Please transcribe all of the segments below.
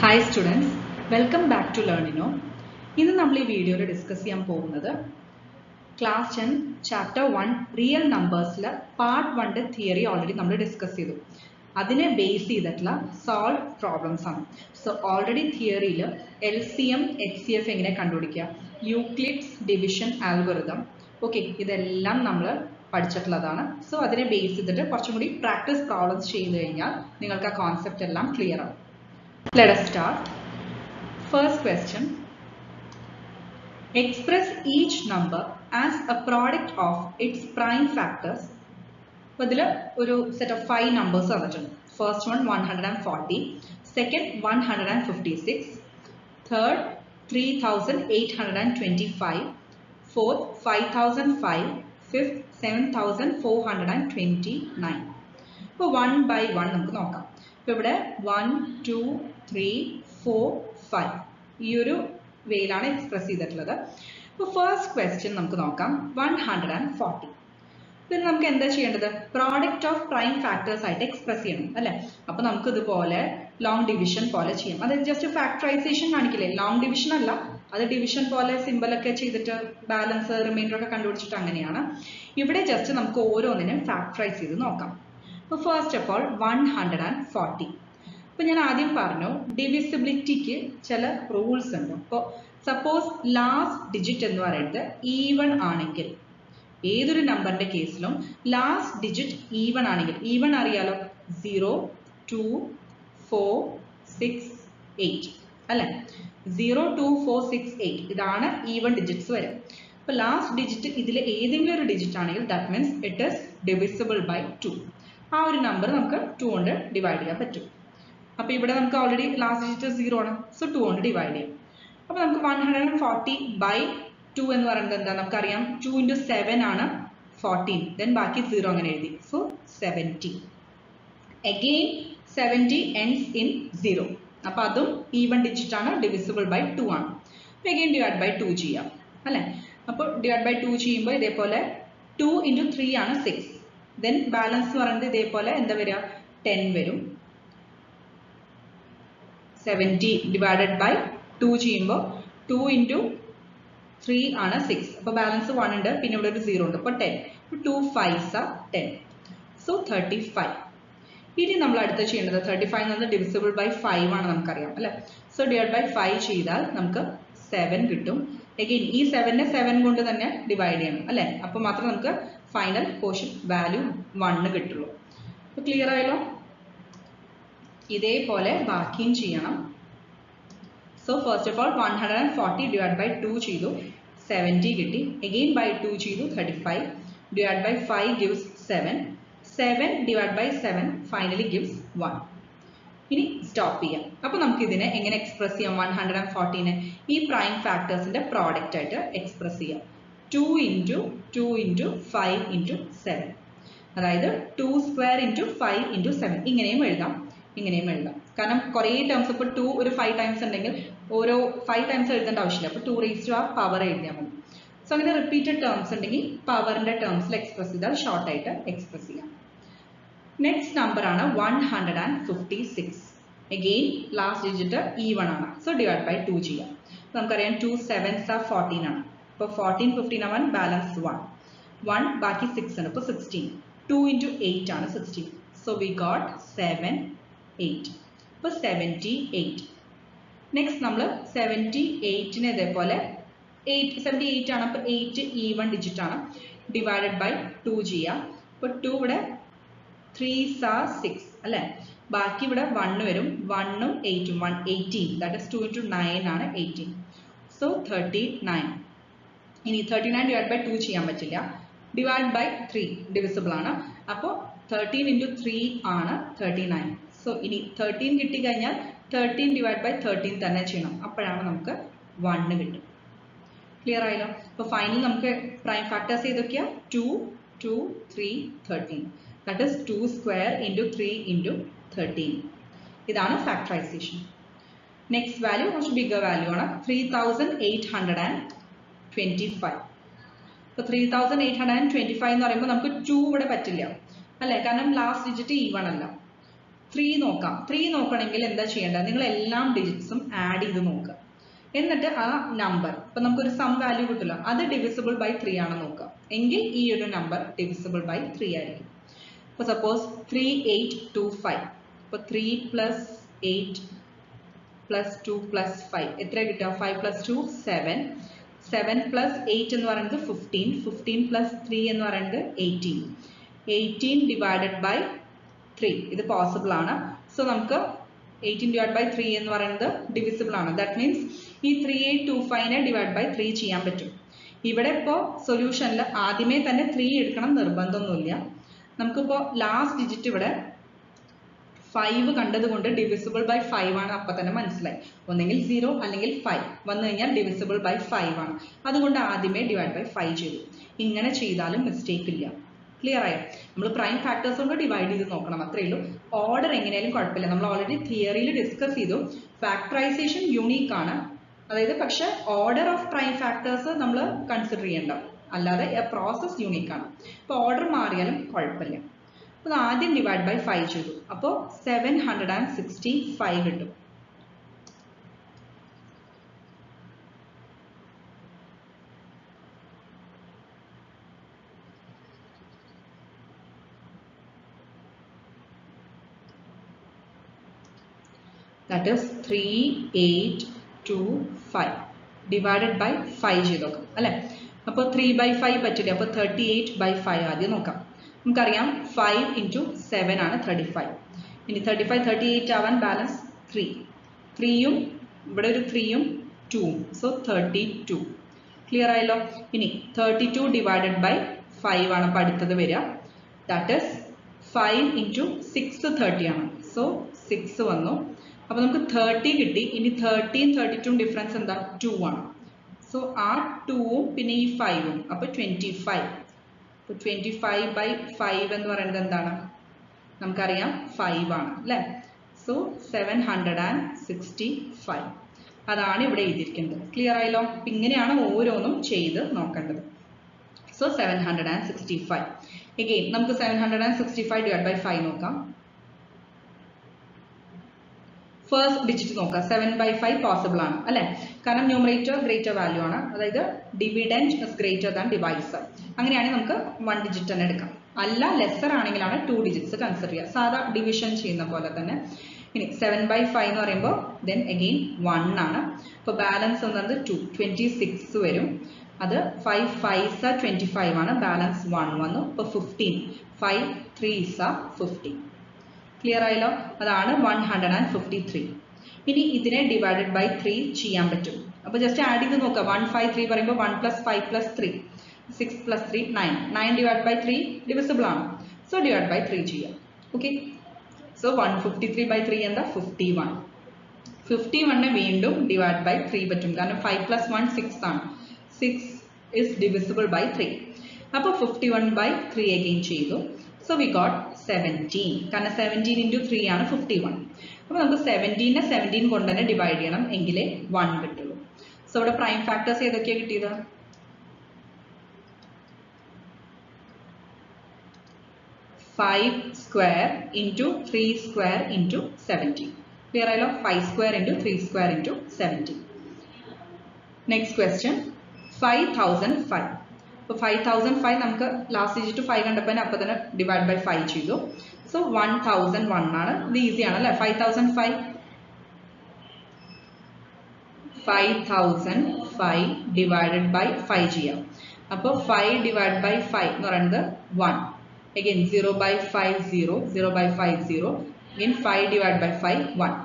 Hi students, welcome back to Learnino. ഇന്ന് നമ്മൾ ഈ വീഡിയോയിൽ ഡിസ്കസ് ചെയ്യാൻ പോകുന്നത് ക്ലാസ് 10 ചാപ്റ്റർ 1 റിയൽ നമ്പേഴ്സിലെ പാർട്ട് 1 തിയറി ഓൾറെഡി നമ്മൾ ഡിസ്കസ് ചെയ്തു. അതിനെ ബേസ് ചെയ്തിട്ടുള്ള സോൾവ് പ്രോബ്ലംസ് ആണ്. സോ ഓൾറെഡി തിയറിയിൽ LCM, HCF എങ്ങനെ കണ്ടുപിടിക്കുക, യൂക്ലിഡ്സ് ഡിവിഷൻ ആൽഗോരിതം, ഓക്കെ, ഇതെല്ലാം നമ്മൾ പഠിച്ചിട്ടുള്ളതാണ്. സോ അതിനെ ബേസ് ചെയ്തിട്ട് കുറച്ചും കൂടി പ്രാക്ടീസ് പ്രോബ്ലംസ് ചെയ്ത് കഴിഞ്ഞാൽ നിങ്ങൾക്ക് ആ കോൺസെപ്റ്റ് എല്ലാം ക്ലിയർ ആവും. Let us start. First question. Express each number as a product of its prime factors. So, there is a set of 5 numbers. First one 140, second 156, third 3825, fourth 5005, fifth 7429. So, one by one we will see. ഇവിടെ 1, 2, 3, 4, 5 ഈ ഒരു വേയിലാണ് express ചെയ്തിട്ടുള്ളത്. അപ്പോൾ first question നമുക്ക് നോക്കാം. 140. ഇതിന് നമുക്ക് എന്താ ചെയ്യേണ്ടത്? പ്രോഡക്റ്റ് ഓഫ് പ്രൈം ഫാക്ടേഴ്സ് ആയിട്ട് എക്സ്പ്രസ് ചെയ്യണം അല്ലേ? അപ്പോൾ നമുക്ക് ഇതുപോലെ ലോങ് ഡിവിഷൻ പോലെ ചെയ്യാം. അത് ജസ്റ്റ് ഫാക്ടറൈസേഷൻ കാണിക്കില്ലേ, ലോങ് ഡിവിഷൻ അല്ല, അത് ഡിവിഷൻ പോലെ സിമ്പിളൊക്കെ ചെയ്തിട്ട് ബാലൻസ് റിമൈൻഡർ ഒക്കെ കണ്ടുപിടിച്ചിട്ട് അങ്ങനെയാണ്. ഇവിടെ ജസ്റ്റ് നമുക്ക് ഓരോന്നിനും ഫാക്ടറൈസ് ചെയ്ത് നോക്കാം. അപ്പോൾ ഫസ്റ്റ് ഓഫ് ഓൾ 140. അപ്പോൾ ഞാൻ ആദ്യം പറഞ്ഞു ഡിവിസിബിലിറ്റിക്ക് ചില റൂൾസ് ഉണ്ട്. അപ്പോൾ സപ്പോസ് ലാസ്റ്റ് ഡിജിറ്റ് എന്ന് പറയുന്നത് ഈവൺ ആണെങ്കിൽ, ഏതൊരു നമ്പറിന്റെ കേസിലും ലാസ്റ്റ് ഡിജിറ്റ് ഈവൺ ആണെങ്കിൽ, ഈവൺ അറിയാലോ, 0, 2, 4, 6, 8 അല്ലേ? 0, 2, 4, 6, 8 ഇതാണ് ഈവൺ ഡിജിറ്റ്സ് വരും. അപ്പോൾ ലാസ്റ്റ് ഡിജിറ്റ് ഇതിൽ ഏതെങ്കിലും ഒരു ഡിജിറ്റ് ആണെങ്കിൽ that means it is divisible by 2. ആ ഒരു നമ്പർ നമുക്ക് 2 കൊണ്ട് ഡിവൈഡ് ചെയ്യാൻ പറ്റും. അപ്പോൾ ഇവിടെ നമുക്ക് ഓൾറെഡി ലാസ്റ്റ് ഡിജിറ്റ് 0 ആണ്, സോ 2 കൊണ്ട് ഡിവൈഡ് ചെയ്യാം. അപ്പോൾ നമുക്ക് 140 ബൈ 2 എന്ന് പറയുന്നത് എന്താ നമുക്കറിയാം, 2 into 7 ആണ് 14, ദെൻ ബാക്കി 0 അങ്ങനെ എഴുതി, സോ 70. Again 70 ends in 0. അപ്പോൾ അതും ഈവൺ ഡിജിറ്റ് ആണ്, ഡിവിസിബിൾ ബൈ 2 ആണ്. അപ്പോൾ അഗെയിൻ ഡിവൈഡ് ബൈ 2 ചെയ്യാം അല്ലേ? അപ്പോൾ ഡിവൈഡ് ബൈ 2 ചെയ്യുമ്പോൾ ഇതേപോലെ 2 into 3 ആണ് 6. ദെൻ ബാലൻസ് എന്ന് പറയുന്നത് ഇതേപോലെ എന്താ വരിക, 10 വരും. 70 ഡിവൈഡഡ് ബൈ 2 ചെയ്യുമ്പോൾ 2 into 3 ആണ് 6. അപ്പോൾ ബാലൻസ് 1 ഉണ്ട്, പിന്നെ ഇവിടെ ഒരു 0 ഉണ്ട്, അപ്പോൾ 10. 2 5s are 10. സോ 35. ഇനി നമ്മൾ അടുത്ത് ചെയ്യേണ്ടത് 35 എന്നത് ഡിവിസിബിൾ ബൈ 5 ആണ് നമുക്കറിയാം അല്ലേ? സോ ഡിവൈഡ് ബൈ 5 ചെയ്താൽ നമുക്ക് 7 കിട്ടും. അഗെയിൻ ഈ 7നെ 7 കൊണ്ട് തന്നെ ഡിവൈഡ് ചെയ്യണം അല്ലേ? അപ്പോൾ മാത്രമേ നമുക്ക് ഫൈനൽ പോർഷൻ വാല്യൂ 1 കിട്ടുള്ളൂ. അപ്പോൾ ക്ലിയർ ആയല്ലോ? ഇതേപോലെ ബാക്കിയും ചെയ്യണം. So first of all 140 divide by 2 ചെയ്തു, 70 കിട്ടി. അഗെയിൻ ബൈ 2 ചെയ്തു, 35 divide by 5 gives 7. 7 divide by 7 finally gives 1. ഇനി സ്റ്റോപ്പ് ചെയ്യാം. അപ്പോൾ നമുക്ക് ഇതിനെ എങ്ങനെ എക്സ്പ്രസ് ചെയ്യാം? 140നെ ഈ പ്രൈം ഫാക്ടേഴ്സിന്റെ പ്രോഡക്റ്റ് ആയിട്ട് എക്സ്പ്രസ് ചെയ്യാം. 2 into 2 into 5 into 7, അതായത് 2 square into 5 into 7 ഇങ്ങനെയും എഴുതാം, ഇങ്ങനെയും എഴുതാം. കാരണം കുറേ ടേംസ്, ഇപ്പോൾ 2 ഒരു 5 ടൈംസ് ഉണ്ടെങ്കിൽ ഓരോ 5 ടൈംസ് എഴുതേണ്ട ആവശ്യമില്ല. അപ്പോൾ 2 raised to power എഴുതിയാൽ മതി. സോ അങ്ങനെ റിപ്പീറ്റഡ് ടേംസ് ഉണ്ടെങ്കിൽ പവറിന്റെ ടേംസിൽ എക്സ്പ്രസ് ചെയ്താൽ ഷോർട്ട് ആയിട്ട് എക്സ്പ്രസ് ചെയ്യാം. നെക്സ്റ്റ് നമ്പർ ആണ് 156. അഗെയിൻ ലാസ്റ്റ് ഡിജിറ്റ് ഈവൺ ആണ്, സോ ഡിവൈഡ് ബൈ 2 ചെയ്യാം. നമുക്കറിയാം 2 7s are 14 ആണ്. അപ്പോൾ 14 15 ആവാൻ ബാലൻസ് 1 ബാക്കി 6 ആണ്, അപ്പോൾ 16. 2 into 8 ആണ് 16. So we got 7 8. അപ്പോൾ 78. നെക്സ്റ്റ് നമ്മൾ 78നെ ഇതേപോലെ 78 ആണ്, അപ്പോൾ 8 ഈവൺ ഡിജിറ്റ് ആണ്, ഡിവൈഡഡ് ബൈ 2 ചെയ്യാം. അപ്പോൾ 2 ഇവിടെ 3s are 6 അല്ലേ? ബാക്കി ഇവിടെ 1 വരും, 1ഉം 8ഉം 18, ദാറ്റ് ഇസ് 2 into 9 ആണ് 18. സോ 39. ഇനി 39 ഡിവൈഡ് ബൈ 2 ചെയ്യാൻ പറ്റില്ല, ഡിവൈഡ് ബൈ 3 ഡിവിസിബിൾ ആണ്. അപ്പോൾ 13 into 3 ആണ് 39. സോ ഇനി 13 കിട്ടിക്കഴിഞ്ഞാൽ 13 ഡിവൈഡ് ബൈ 13 തന്നെ ചെയ്യണം, അപ്പോഴാണ് നമുക്ക് 1 കിട്ടും. ക്ലിയർ ആയല്ലോ? അപ്പോൾ ഫൈനൽ നമുക്ക് പ്രൈം ഫാക്ടേഴ്സ് ഏതൊക്കെയാ? 2, 2, 3, 13. That is 2 square into 3 into 13. ഇതാണ് ഫാക്ടറൈസേഷൻ. നെക്സ്റ്റ് വാല്യൂ കുറച്ച് ബിഗർ വാല്യൂ ആണ്, 3825. അപ്പോൾ 3825 എന്ന് പറയുമ്പോൾ നമുക്ക് 2 ഇവിടെ പറ്റില്ല അല്ലേ? കാരണം ലാസ്റ്റ് ഡിജിറ്റ് ഈവൺ അല്ല. 3 നോക്കാം. 3 നോക്കണമെങ്കിൽ എന്താ ചെയ്യേണ്ടത്? നിങ്ങൾ എല്ലാ ഡിജിറ്റ്സും ആഡ് ചെയ്ത് നോക്കുക. എന്നിട്ട് ആ നമ്പർ ഇപ്പൊ നമുക്കൊരു സം വാല്യൂ കിട്ടില്ല, അത് ഡിവിസിബിൾ ബൈ 3 ആണ് നോക്കുക എങ്കിൽ ഈ ഒരു നമ്പർ ഡിവിസിബിൾ ബൈ 3 ആയിരിക്കും. ഇപ്പൊ സപ്പോസ് 3825. ഇപ്പൊ 3 പ്ലസ് 8 പ്ലസ് 2 പ്ലസ് 5 എത്ര കിട്ടുക? 5 പ്ലസ് 2 7. 7 പ്ലസ് 8 എന്ന് പറയുന്നത് 15. 15 പ്ലസ് 3 എന്ന് പറയുന്നത് 18. 18 ഡിവൈഡഡ് ബൈ 3 ഇത് പോസിബിൾ ആണ്. സോ നമുക്ക് 18 ഡിവൈഡ് ബൈ 3 എന്ന് പറയുന്നത് ഡിവിസിബിൾ ആണ്. ദാറ്റ് മീൻസ് ഈ 3825നെ ഡിവൈഡ് ബൈ 3 ചെയ്യാൻ പറ്റും. ഇവിടെ ഇപ്പോൾ സൊല്യൂഷനിൽ ആദ്യമേ തന്നെ 3 എടുക്കണം നിർബന്ധമൊന്നുമില്ല. നമുക്കിപ്പോൾ ലാസ്റ്റ് ഡിജിറ്റ് ഇവിടെ 5 കണ്ടതുകൊണ്ട് ഡിവിസിബിൾ ബൈ 5 ആണ് അപ്പം തന്നെ മനസ്സിലായി. ഒന്നെങ്കിൽ 0 അല്ലെങ്കിൽ 5 വന്നു കഴിഞ്ഞാൽ ഡിവിസിബിൾ ബൈ 5 ആണ്. അതുകൊണ്ട് ആദ്യമേ ഡിവൈഡ് ബൈ 5 ചെയ്തു. ഇങ്ങനെ ചെയ്താലും മിസ്റ്റേക്ക് ഇല്ല. ക്ലിയർ ആയോ? നമ്മൾ പ്രൈം ഫാക്ടേഴ്സ് കൊണ്ട് ഡിവൈഡ് ചെയ്ത് നോക്കണം, അത്രേ ഉള്ളൂ. ഓർഡർ എങ്ങനെയാലും കുഴപ്പമില്ല. നമ്മൾ ഓൾറെഡി തിയറിയിൽ ഡിസ്കസ് ചെയ്തു. ഫാക്ടറൈസേഷൻ യൂണീക്ക് ആണ്, അതായത് പക്ഷെ ഓർഡർ ഓഫ് പ്രൈം ഫാക്ടേഴ്സ് നമ്മൾ കൺസിഡർ ചെയ്യേണ്ട, അല്ലാതെ പ്രോസസ് യൂണീക്ക് ആണ്. അപ്പോൾ ഓർഡർ മാറിയാലും കുഴപ്പമില്ല. അപ്പോൾ ആദ്യം ഡിവൈഡ് ബൈ 5 ചെയ്തു. അപ്പോൾ 765 കിട്ടും. That is 3825 divided by 5 ചെയ്ത് നോക്കാം അല്ലേ? അപ്പോൾ 3 by 5 പറ്റില്ല. അപ്പോൾ 38 by 5 ആദ്യം നോക്കാം. നമുക്കറിയാം 5 into 7 ആണ് 35. ഇനി 35 38 ആവാൻ ബാലൻസ് 3യും ഇവിടെ ഒരു 3യും 2ഉം. സോ 32. ക്ലിയർ ആയല്ലോ? ഇനി 32 ഡിവൈഡഡ് ബൈ 5 ആണ് അപ്പോൾ അടുത്തത് വരിക. ദാറ്റ് ഇസ് 5 into 6 30 ആണ്. സോ 6 വന്നു. അപ്പോൾ നമുക്ക് 30 കിട്ടി. ഇനി 30യും 32യും ഡിഫറൻസ് എന്താ? 2 ആണ്. സോ ആ 2ഉം പിന്നെ ഈ 5ഉം അപ്പോൾ 25. അപ്പോൾ 25 by 5 എന്ന് പറയുന്നത് എന്താണ്? നമുക്കറിയാം 5 ആണ് അല്ലേ? സോ 765 അതാണ് ഇവിടെ എഴുതിയിരിക്കുന്നത്. ക്ലിയർ ആയല്ലോ? അപ്പം ഇങ്ങനെയാണ് ഓരോന്നും ചെയ്ത് നോക്കേണ്ടത്. സോ 765. എഗെയിൻ നമുക്ക് 765 ഡിവൈഡ് ബൈ 5 നോക്കാം. ഫസ്റ്റ് ഡിജിറ്റ് നോക്കാം. 7 by 5 പോസിബിൾ ആണ് അല്ലേ? കാരണം ന്യൂമറേറ്റർ ഗ്രേറ്റർ വാല്യൂ ആണ്, അതായത് dividend is greater than divisor. അങ്ങനെയാണെങ്കിൽ നമുക്ക് 1 ഡിജിറ്റ് തന്നെ എടുക്കാം. അല്ല ലെസർ ആണെങ്കിലാണ് 2 ഡിജിറ്റ്സ് കൺസിഡർ ചെയ്യുക, സാധാ ഡിവിഷൻ ചെയ്യുന്ന പോലെ തന്നെ. ഇനി 7 by 5 എന്ന് പറയുമ്പോൾ ദെൻ അഗെയിൻ 1 ആണ്. അപ്പോൾ ബാലൻസ് എന്നത് 2 26 വരും. അത് 5 5s 25 ആണ്. ബാലൻസ് 1 വന്നു. അപ്പോൾ 15 5 3s 15. ക്ലിയർ ആയല്ലോ? അതാണ് 153. ഇനി ഇതിനെ ഡിവൈഡഡ് ബൈ 3 ചെയ്യാൻ പറ്റും. അപ്പോൾ ജസ്റ്റ് ആഡ് ചെയ്ത് നോക്കുക. 153 പറയുമ്പോൾ 1 + 5 + 3 6 + 3 9. 9 ഡിവൈഡ് ബൈ 3 ഡിവിസിബിൾ ആണ്. സോ ഡിവൈഡ് ബൈ 3 ചെയ്യാം. ഓക്കെ. സോ 153 by 3 എന്താ? 51. 51നെ വീണ്ടും ഡിവൈഡ് ബൈ 3 പറ്റും, കാരണം 5 + 1 6 ആണ്. 6 is divisible by 3. അപ്പോൾ 51 by 3 അഗെയിൻ ചെയ്തു. So we got 17. കാരണം 17 into 3 ആണ് 51. അപ്പോൾ നമുക്ക് 17നെ 17 കൊണ്ട് തന്നെ ഡിവൈഡ് ചെയ്യണം, എങ്കിലേ 1 കിട്ടുള്ളൂ. സോ ഇവിടെ പ്രൈം ഫാക്ടേഴ്സ് ഏതൊക്കെയാണ് കിട്ടിയത്? 5 square into 3 square into 17. Clear ആയല്ലോ? 5 square into 3 square into 17. Next question, 5005. അപ്പോൾ 5005 നമുക്ക് ലാസ്റ്റ് ഡിജിറ്റ് 5 കണ്ടപ്പോൾ അപ്പോൾ തന്നെ ഡിവൈഡ് ബൈ 5 ചെയ്തു. സോ 1001 ആണ്. ഇത് ഈസി ആണ് അല്ലേ? 5005 ഡിവൈഡഡ് ബൈ 5 ചെയ്യാം. അപ്പോൾ 5 ഡിവൈഡ് ബൈ 5 എന്ന് പറയുന്നത് 1. Again 0 by 5 0, 0 by 5 0, again 5 divided by 5 1.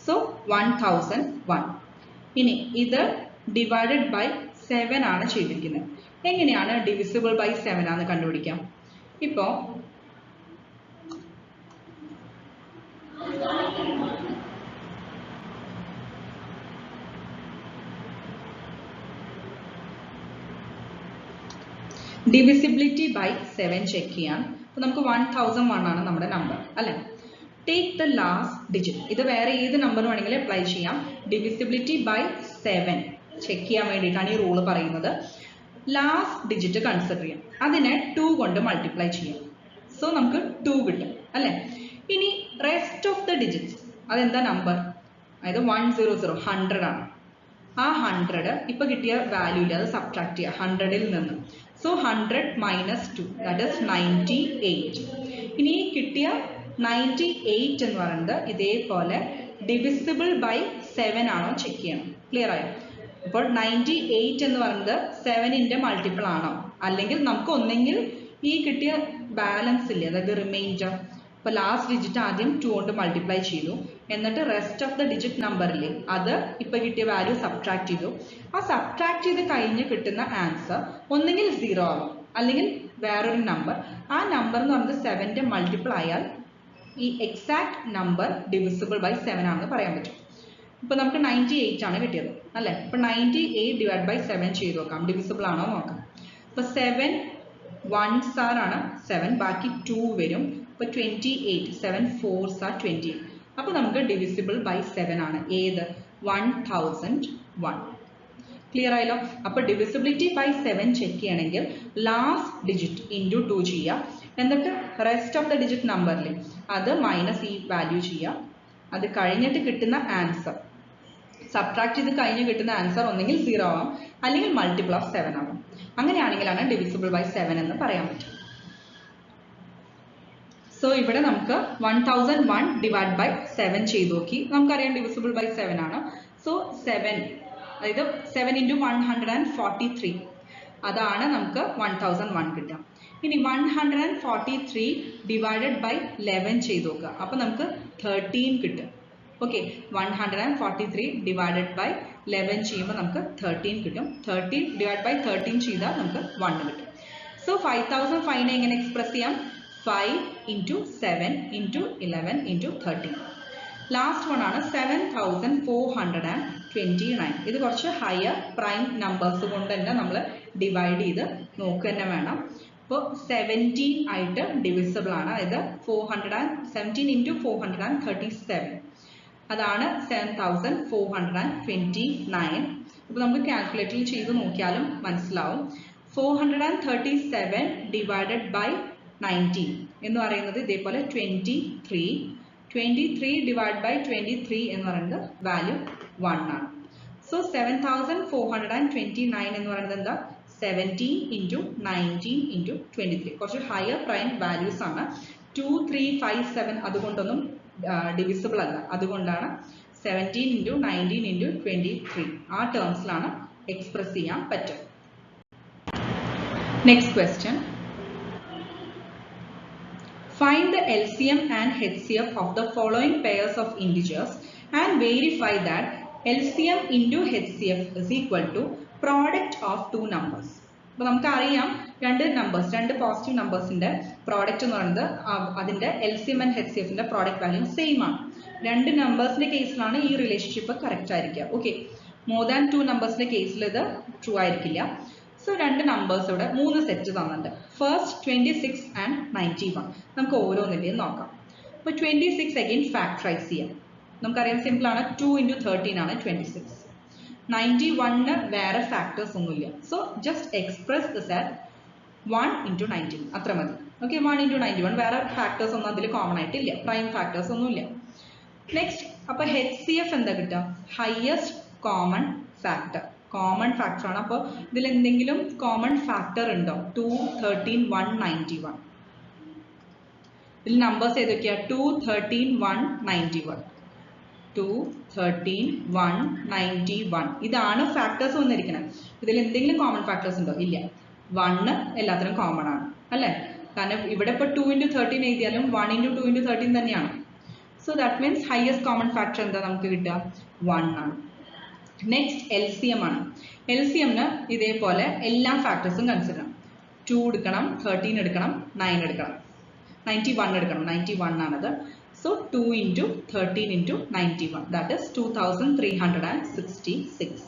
So 1001. ഇനി ഇത് divided by 7 ആണ് ചെയ്തിരിക്കുന്നത്. എങ്ങനെയാണ് divisible by 7 ആണെന്ന് കണ്ടുപിടിക്കാം? ഇപ്പോൾ divisibility by 7 ചെക്ക് ചെയ്യാൻ. അപ്പോൾ നമുക്ക് 1001 ആണ് നമ്മുടെ നമ്പർ അല്ലേ? Take the last digit. ഇത് വേറെ ഏത് നമ്പർ വേണമെങ്കിലും അപ്ലൈ ചെയ്യാം. divisibility by 7 ചെക്ക് ചെയ്യാൻ വേണ്ടിയിട്ടാണ് ഈ റൂൾ പറയുന്നത്. ലാസ്റ്റ് ഡിജിറ്റ് കൺസിഡർ ചെയ്യാം, അതിനെ 2 കൊണ്ട് മൾട്ടിപ്ലൈ ചെയ്യാം. സോ നമുക്ക് 2 കിട്ടും അല്ലേ? ഇനി റെസ്റ്റ് ഓഫ് ദ ഡിജിറ്റ്സ് അതെന്താ നമ്പർ, അതായത് 100 100 ആണ്. ആ 100 ഇപ്പൊ കിട്ടിയ വാല്യൂല് അത് സബ്ട്രാക്ട് ചെയ്യുക 100ൽ നിന്ന്. So 100 minus 2 that is 98. ഇനി കിട്ടിയ 98 എന്ന് പറയുന്നത് ഇതേപോലെ ഡിവിസിബിൾ ബൈ 7 ആണോ ചെക്ക് ചെയ്യണം. ക്ലിയർ ആയോ? അപ്പോൾ 98 എന്ന് പറയുന്നത് 7ന്റെ മൾട്ടിപ്പിൾ ആണോ, അല്ലെങ്കിൽ നമുക്ക് ഒന്നെങ്കിൽ ഈ കിട്ടിയ ബാലൻസ് ഇല്ലേ, അതായത് റിമൈൻഡർ, അപ്പോൾ ലാസ്റ്റ് ഡിജിറ്റ് ആദ്യം 2 കൊണ്ട് മൾട്ടിപ്ലൈ ചെയ്തു, എന്നിട്ട് റെസ്റ്റ് ഓഫ് ദ ഡിജിറ്റ് നമ്പറില്ലേ അത് ഇപ്പൊ കിട്ടിയ വാല്യൂ സബ്ട്രാക്ട് ചെയ്തു. ആ സബ്ട്രാക്ട് ചെയ്ത് കഴിഞ്ഞ് കിട്ടുന്ന ആൻസർ ഒന്നെങ്കിൽ 0 ആവും, അല്ലെങ്കിൽ വേറൊരു നമ്പർ. ആ നമ്പർ എന്ന് പറയുന്നത് 7ന്റെ മൾട്ടിപ്പിൾ ആയാൽ ഈ എക്സാക്ട് നമ്പർ ഡിവിസിബിൾ ബൈ 7 ആണെന്ന് പറയാൻ പറ്റും. ഇപ്പൊ നമുക്ക് 98 ആണ് കിട്ടിയത് അല്ലെ. ഇപ്പൊ 98 ഡിവൈഡ് ബൈ 7 ചെയ്ത് നോക്കാം, ഡിവിസിബിൾ ആണോ നോക്കാം. ഇപ്പൊ 7 1s ആണ് 7, ബാക്കി 2 വരും. ഇപ്പൊ 28, 7 4s are 28. അപ്പൊ നമുക്ക് ഡിവിസിബിൾ ബൈ 7 ആണ് ഏത്, 1001. ക്ലിയർ ആയല്ലോ? അപ്പൊ ഡിവിസിബിലിറ്റി ബൈ 7 ചെക്ക് ചെയ്യണമെങ്കിൽ ലാസ്റ്റ് ഡിജിറ്റ് ഇൻറ്റു 2 ചെയ്യുക, എന്നിട്ട് റെസ്റ്റ് ഓഫ് ദ ഡിജിറ്റ് നമ്പറിൽ അത് മൈനസ് ഈ വാല്യൂ ചെയ്യുക. അത് കഴിഞ്ഞിട്ട് കിട്ടുന്ന ആൻസർ സബ്ട്രാക്ട് ചെയ്ത് കഴിഞ്ഞ് കിട്ടുന്ന ആൻസർ ഒന്നെങ്കിൽ 0 ആവാം, അല്ലെങ്കിൽ മൾട്ടിപ്പിൾ ഓഫ് 7 ആവാം. അങ്ങനെയാണെങ്കിലാണ് ഡിവിസിബിൾ ബൈ 7 എന്ന് പറയാൻ പറ്റും. സോ ഇവിടെ നമുക്ക് 1001 ഡിവൈഡ് ബൈ 7 ചെയ്ത് നോക്കി, നമുക്കറിയാം ഡിവിസിബിൾ ബൈ 7 ആണ്. സോ 7, അതായത് 7 into 143, അതാണ് നമുക്ക് 1001 കിട്ടുക. ഇനി 143 ഡിവൈഡഡ് ബൈ 11 ചെയ്ത് നോക്കുക, അപ്പൊ നമുക്ക് 13 കിട്ടും. ഓക്കെ, 143 ഡിവൈഡഡ് ബൈ 11 ചെയ്യുമ്പോൾ നമുക്ക് 13 കിട്ടും. 13 ഡിവൈഡ് ബൈ 13 ചെയ്താൽ നമുക്ക് 1 കിട്ടും. സോ 5005 എങ്ങനെ എക്സ്പ്രസ് ചെയ്യാം, 5 into 7 into 11 into 13. Last one ആണ് 7429. ഇത് കുറച്ച് ഹയർ പ്രൈം നമ്പേഴ്സ് കൊണ്ട് തന്നെ നമ്മൾ ഡിവൈഡ് ചെയ്ത് നോക്കുക തന്നെ വേണം. അപ്പോൾ 17 ആയിട്ട് ഡിവിസിബിൾ ആണ്, അതായത് 17 into 437, അതാണ് 7429. അപ്പോൾ നമുക്ക് കാൽക്കുലേറ്ററിൽ ചെയ്ത് നോക്കിയാലും മനസ്സിലാവും. 437 ഡിവൈഡഡ് ബൈ 19 എന്ന് പറയുന്നത് ഇതേപോലെ 23 ഡിവൈഡ് ബൈ 23 എന്ന് പറയുന്നത് വാല്യൂ 1 ആണ്. സോ 7429 എന്ന് പറയുന്നത് എന്താ, 17 into 19 into 23. കുറച്ച് ഹയർ പ്രൈം വാല്യൂസ് ആണ്. 2357 അതുകൊണ്ടൊന്നും ഡിവിസിബിൾ അല്ല, അതുകൊണ്ടാണ് 17 into 19 into 23 ആ ടേംസിലാണ് എക്സ്പ്രസ് ചെയ്യാൻ പറ്റും. Next question, find the LCM and HCF of the following pairs of integers and verify that LCM into HCF is equal to product of two numbers. അപ്പോൾ നമുക്കറിയാം രണ്ട് പോസിറ്റീവ് നമ്പേഴ്സിന്റെ പ്രോഡക്റ്റ് എന്ന് പറയുന്നത് അതിന്റെ LCM and HCFന്റെ product value same ആണ്. രണ്ട് നമ്പേഴ്സിന്റെ കേസിലാണ് ഈ റിലേഷൻഷിപ്പ് കറക്റ്റ് ആയിരിക്കുക. ഓക്കെ, മോർ ദാൻ 2 നമ്പേഴ്സിന്റെ കേസിൽ ഇത് ട്രൂ ആയിരിക്കില്ല. സോ രണ്ട് നമ്പേഴ്സ് ഇവിടെ 3 സെറ്റ് തന്നിട്ടുണ്ട്. First 26 and 91. നമുക്ക് ഓരോന്നിന്റെയും നോക്കാം. അപ്പോൾ 26 അഗൈൻ ഫാക്ടറൈസ് ചെയ്യാം. നമുക്കറിയാം സിമ്പിൾ ആണ്, 2 into 13 ആണ് 26. 91 വേറെ ഫാക്ടേഴ്സ് ഒന്നുമില്ല. So just express this as 1 into 91 അത്ര മതി. ഓക്കെ, 1 into 91 വേറെ ഫാക്ടേഴ്സ് ഒന്നും അതിൽ കോമൺ ആയിട്ടില്ല, പ്രൈം ഫാക്ടേഴ്സ് ഒന്നുമില്ല. നെക്സ്റ്റ്, അപ്പോൾ HCF എന്താ കിട്ടുക, highest common factor. Common factor ആണ്. അപ്പോൾ ഇതിൽ എന്തെങ്കിലും കോമൺ ഫാക്ടർ ഉണ്ടോ, 2, 13, 1, 91. ഇതിൽ നമ്പേഴ്സ് ഏതൊക്കെയാ, 2, 13, 1, 91. 2, 13, 1, 91. ഇതാണ് ഫാക്ടേഴ്സ് വന്നിരിക്കുന്നത്. ഇതിൽ എന്തെങ്കിലും കോമൺ ഫാക്ടേഴ്സ് ഉണ്ടോ, ഇല്ല. 1 എല്ലാത്തിനും കോമൺ ആണ് അല്ലേ, കാരണം ഇവിടെ ഇപ്പോൾ 2 into 13 എഴുതിയാലും 1 into 2 into 13 തന്നെയാണ്. So that means highest common factor എന്താ നമുക്ക് കിട്ടുക, 1 ആണ്. നെക്സ്റ്റ് LCM ആണ്. LCMന് ഇതേപോലെ എല്ലാ ഫാക്ടേഴ്സും കൺസിഡർ ചെയ്യണം. 2 എടുക്കണം, 13 എടുക്കണം, 9 എടുക്കണം, 91 എടുക്കണം. 91 ആണത്. So 2 into 13 into 91 that is 2366.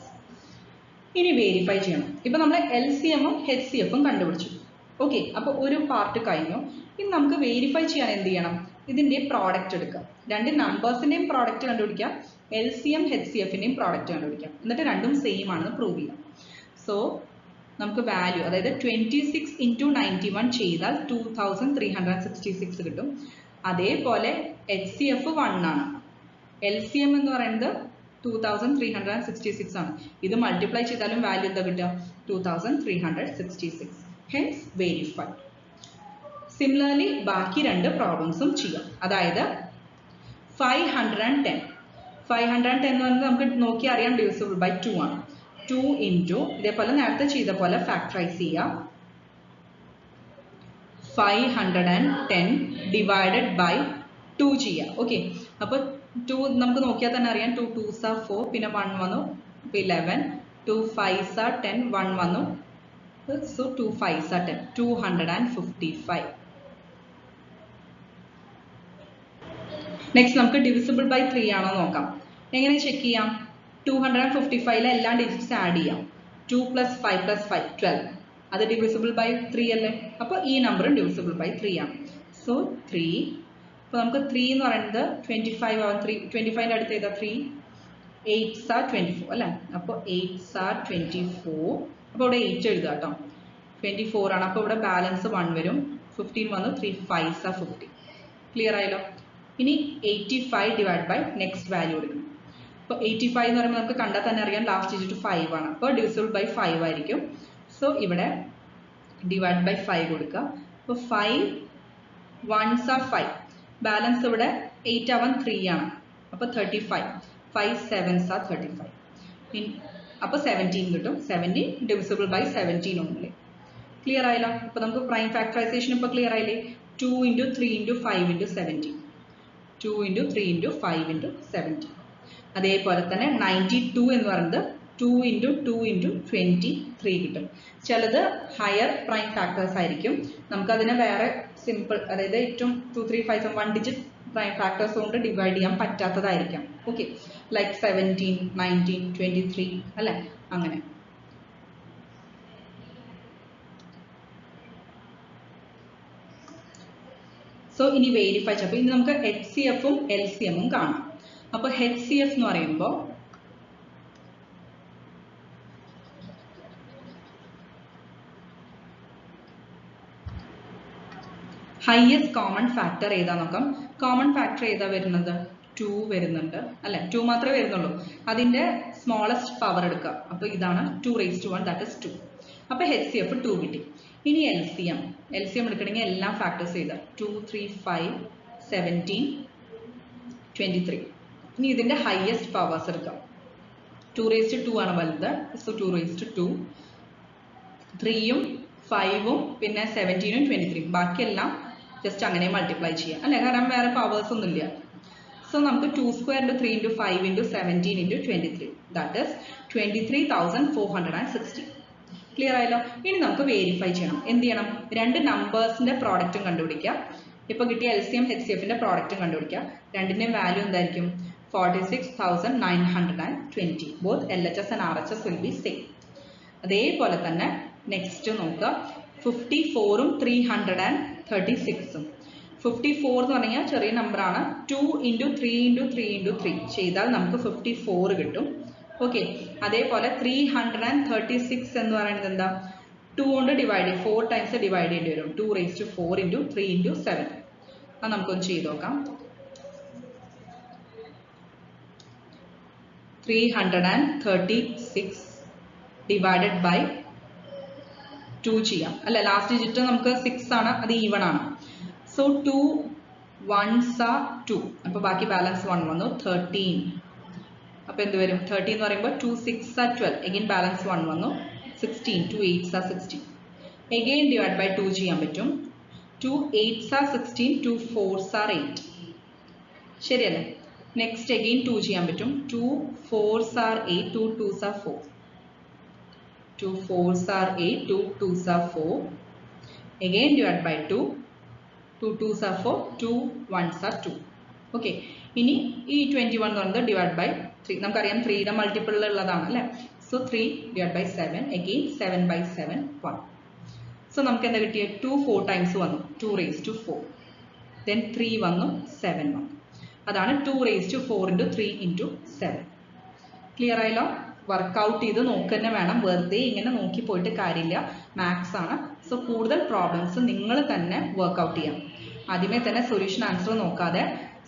ഇനി വെരിഫൈ ചെയ്യണം. ഇപ്പൊ നമ്മൾ LCMഉം HCFഉം കണ്ടുപിടിച്ചു. ഓക്കെ, അപ്പോൾ ഒരു പാർട്ട് കഴിഞ്ഞു. ഇനി നമുക്ക് വെരിഫൈ ചെയ്യാൻ എന്ത് ചെയ്യണം, ഇതിന്റെ പ്രോഡക്റ്റ് എടുക്കുക. രണ്ട് നമ്പേഴ്സിന്റെയും പ്രോഡക്റ്റ് കണ്ടുപിടിക്കാം, LCM HCFന്റെയും പ്രോഡക്റ്റ് കണ്ടുപിടിക്കാം. എന്നിട്ട് രണ്ടും സെയിം ആണെന്ന് പ്രൂവ് ചെയ്യാം. സോ നമുക്ക് വാല്യൂ, അതായത് 26 into 91 ചെയ്താൽ 2366 കിട്ടും. അതേപോലെ HCF 1 ആണ്. LCM എന്ന് പറയുന്നത് 2366 ആണ്. ഇത് മൾട്ടിപ്ലൈ ചെയ്താലും വാല്യൂ എന്താ കിട്ടുക? 2366. Hence verified. Similarly ബാക്കി രണ്ട് പ്രോബ്ലംസും ചെയ്യാം. അതായത് 510 എന്ന് പറയുന്നത് നമുക്ക് നോക്കി അറിയാം ഡിവിസിബിൾ ബൈ 2 ആണ്. 2 ഇൻറ്റു ഇതേപോലെ നേരത്തെ ചെയ്ത പോലെ ഫാക്ടറൈസ് ചെയ്യാം. 510 ഡിവൈഡഡ് ബൈ 2 ചെയ്യാം. ഓക്കെ, അപ്പോൾ 2 നമുക്ക് നോക്കിയാൽ തന്നെ അറിയാം. 2 2s are 4, പിന്നെ 1 വന്നു, 11, 2 5s are 10, 1 വന്നു, so 2 5s are 10, 255. നെക്സ്റ്റ് നമുക്ക് ഡിവിസിബിൾ ബൈ 3 ആണോ നോക്കാം. എങ്ങനെ ചെക്ക് ചെയ്യാം? 255 എല്ലാം ഡിജിറ്റ്സ് ആഡ് ചെയ്യാം. 2 + 5 + 5 12. അത് ഡിവിസിബിൾ ബൈ 3 അല്ലേ? അപ്പോൾ ഈ നമ്പറും ഡിവിസിബിൾ ബൈ 3 ആണ്. സോ 3. അപ്പോൾ നമുക്ക് 3 എന്ന് പറയുന്നത് 25 ആവും. 25ൻ്റെ അടുത്ത് ചെയ്താൽ 3 8s are 24 അല്ലേ? അപ്പോൾ 8s are 24. അപ്പോൾ ഇവിടെ 8 എഴുതുക കേട്ടോ. 24 ആണ്. അപ്പോൾ ഇവിടെ ബാലൻസ് 1 വരും. 15 വന്നു, 3 5s are 50. ക്ലിയർ ആയല്ലോ? ഇനി 85 ഡിവൈഡ് ബൈ നെക്സ്റ്റ് വാല്യൂ എടുക്കണം. അപ്പോൾ 85 എന്ന് പറയുമ്പോൾ നമുക്ക് കണ്ടാൽ തന്നെ അറിയാം ലാസ്റ്റ് ഡിജിറ്റ് 5 ആണ്. അപ്പോൾ ഡിവിസിബിൾ ബൈ 5 ആയിരിക്കും. സോ ഇവിടെ ഡിവൈഡ് ബൈ 5 കൊടുക്കുക. അപ്പോൾ 5 1s are 5. ബാലൻസ് ഇവിടെ 8 ആവാൻ 3 ആണ്. അപ്പോൾ 35. 5 7s are 35. അപ്പോൾ 17 കിട്ടും. 17 ഡിവിസിബിൾ ബൈ 17 ഓൺലി. ക്ലിയർ ആയല്ലോ? അപ്പോൾ നമുക്ക് പ്രൈം ഫാക്ടറൈസേഷൻ ഇപ്പോൾ ക്ലിയർ ആയില്ലേ? 2 × 3 × 5 × 17. 2 × 3 × 5 × 17. അതേപോലെ തന്നെ 92 എന്ന് പറയുന്നത് 2 × 2 × 23 കിട്ടും. ചിലത് ഹയർ പ്രൈം ഫാക്ടേഴ്സ് ആയിരിക്കും. നമുക്കതിനെ വേറെ സിമ്പിൾ, അതായത് ഏറ്റവും 2 3 5 1 ഡിജിറ്റ് പ്രൈം ഫാക്ടേഴ്സ് കൊണ്ട് ഡിവൈഡ് ചെയ്യാൻ പറ്റാത്തതായിരിക്കാം. ഓക്കെ, ലൈക്ക് 17 19 23 അല്ലേ? അങ്ങനെ. സോ ഇനി വെരിഫൈ ചെയ്യാം. അപ്പോൾ ഇനി നമുക്ക് HCFഉം LCMഉം കാണാം. അപ്പോൾ HCF എന്ന് പറയുമ്പോൾ ഹയസ്റ്റ് കോമൺ ഫാക്ടർ ഏതാ നോക്കാം. കോമൺ ഫാക്ടർ ഏതാ വരുന്നത്? 2 വരുന്നുണ്ട് അല്ലെ? 2 മാത്രമേ വരുന്നുള്ളൂ. അതിന്റെ സ്മോളസ്റ്റ് പവർ എടുക്കുക. അപ്പോൾ ഇതാണ് 2⁻1, ദാറ്റ് ഇസ് 2. അപ്പോൾ HCF 2 കിട്ടി. ഇനി LCM എടുക്കണമെങ്കിൽ എല്ലാം ഫാക്ടേഴ്സ് ചെയ്താൽ 2 3 5 17 23. ഇനി ഇതിന്റെ ഹയസ്റ്റ് പവേഴ്സ് എടുക്കാം. 2⁻2 ആണ് വലുത്. സോ 2⁻2. 3ഉം 5ഉം പിന്നെ 17ഉം 23. ബാക്കിയെല്ലാം ജസ്റ്റ് അങ്ങനെ മൾട്ടിപ്ലൈ ചെയ്യാം അല്ലെ? കാരണം വേറെ പവേഴ്സ് ഒന്നും ഇല്ല. സോ നമുക്ക് 2² × 3 × 5 × 17 × 23, ദാറ്റ് ഇസ് 23,460. ക്ലിയർ ആയല്ലോ? ഇനി നമുക്ക് വെരിഫൈ ചെയ്യണം. എന്ത് ചെയ്യണം? രണ്ട് നമ്പേഴ്സിന്റെ പ്രോഡക്റ്റും കണ്ടുപിടിക്കുക. ഇപ്പോൾ കിട്ടിയ LCM HCFന്റെ പ്രോഡക്റ്റും കണ്ടുപിടിക്കുക. രണ്ടിന്റെയും വാല്യൂ എന്തായിരിക്കും? 46,920. Both LHS and RHS will be same. അതേപോലെ തന്നെ നെക്സ്റ്റ് നോക്കുക. 54ഉം 336ഉം. 54 എന്ന് പറഞ്ഞാൽ ചെറിയ നമ്പറാണ്. 2 × 3 × 3 × 3 ചെയ്താൽ നമുക്ക് 54 കിട്ടും. ഓക്കെ, അതേപോലെ 336 എന്ന് പറയുന്നത് എന്താ? 2 കൊണ്ട് ഡിവൈഡ് ചെയ്യും. 4 ടൈംസ് ഡിവൈഡ് ചെയ്യേണ്ടി വരും. 2⁻4 × 3 × 7. അത് നമുക്കൊന്ന് ചെയ്ത് നോക്കാം. 336 ഡിവൈഡഡ് ബൈ 2 ചെയ്യാം അല്ലെ? ലാസ്റ്റ് ഡിജിറ്റ് നമുക്ക് 6 ആണ്, അത് ഈവൺ ആണ്. So 2 1s are 2. അപ്പോൾ ബാക്കി ബാലൻസ് 1 വന്നു. 13. അപ്പോൾ എന്ത് വരും? 13 എന്ന് പറയുമ്പോൾ 2 6s are 12. എഗെയിൻ ബാലൻസ് 1 വന്നു. 16. 2 8s are 16. Again divide by 2 ചെയ്യാൻ പറ്റും. 2 8s are 16. 2 4s are 8. ശരിയല്ലേ? നെക്സ്റ്റ് എഗെയിൻ 2 ചെയ്യാൻ പറ്റും. 2 4s are 8. 2 2s are 4. 2 4s are 8. 2 2s are 4. Again divide by 2. 2 2s are 4. 2 1s are 2. Okay. ഇനി ഈ 21 എന്ന് പറയുന്നത് ഡിവൈഡ് ബൈ 3. നമുക്കറിയാം 3യുടെ മൾട്ടിപ്പിൾ ഉള്ളതാണ് അല്ലേ? So 3 divide by 7. Again 7 by 7 1. So നമുക്ക് എന്താ കിട്ടിയത്? 2 4 ടൈംസ് വന്നു. 2⁻4. ദെൻ 3 വന്നു. 7 വന്നു. അതാണ് 2⁻4 × 3 × 7. ക്ലിയർ ആയല്ലോ? വർക്കൗട്ട് ചെയ്ത് നോക്കുക വേണം. വെറുതെ ഇങ്ങനെ നോക്കി പോയിട്ട് കാര്യമില്ല. മാത്സ് ആണ്. സോ കൂടുതൽ പ്രോബ്ലംസ് നിങ്ങൾ തന്നെ വർക്കൗട്ട് ചെയ്യാം. ആദ്യമേ തന്നെ സൊല്യൂഷൻ ആൻസർ നോക്കാതെ